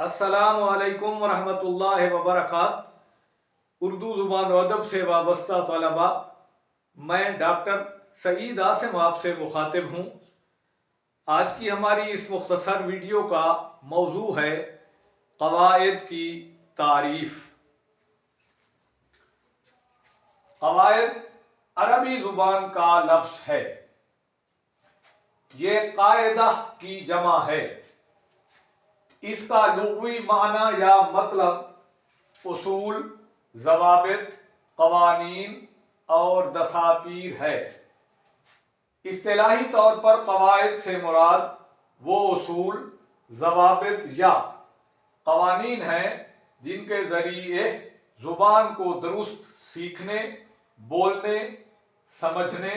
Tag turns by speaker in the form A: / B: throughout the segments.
A: अस्सलामु अलैकुम वरहमतुल्लाहि वबरकात। उर्दू ज़ुबान व अदब से वाबस्ता तलबा, मैं डॉक्टर सईद आसिम आपसे मुखातिब हूँ। आज की हमारी इस मुख्तसर वीडियो का मौजू है क़वाइद की तारीफ़। क़वाइद अरबी ज़ुबान का लफ्ज़ है। ये कायदा की जमा है। इसका लुग़वी माना या मतलब उसूल, ज़वाबित, क़वानीन और दसातीर है। इस्तिलाही तौर पर क़वाइद से मुराद वो उसूल, ज़वाबित या क़वानीन हैं जिनके ज़रिए ज़ुबान को दुरुस्त सीखने, बोलने, समझने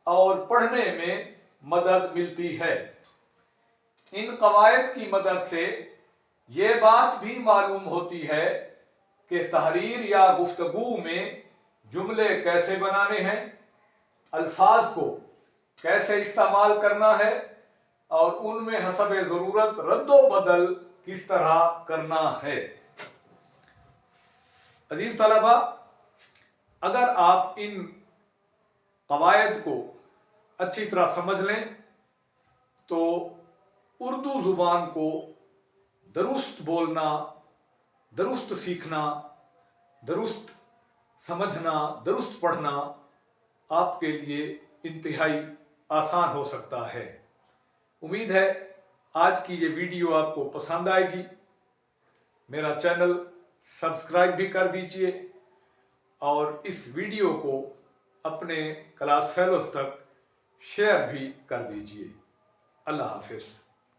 A: और पढ़ने में मदद मिलती है। इन क़वाइद की मदद से ये बात भी मालूम होती है कि तहरीर या गुफ्तगू में जुमले कैसे बनाने हैं, अल्फाज को कैसे इस्तेमाल करना है और उनमें हसब ज़रूरत रद्दो बदल किस तरह करना है। अजीज तलबा, अगर आप इन क़वाइद को अच्छी तरह समझ लें तो उर्दू ज़ुबान को दुरुस्त बोलना, दुरुस्त सीखना, दुरुस्त समझना, दुरुस्त पढ़ना आपके लिए इंतहाई आसान हो सकता है। उम्मीद है आज की ये वीडियो आपको पसंद आएगी। मेरा चैनल सब्सक्राइब भी कर दीजिए और इस वीडियो को अपने क्लास फेलोज़ तक शेयर भी कर दीजिए। अल्लाह हाफ़िज़।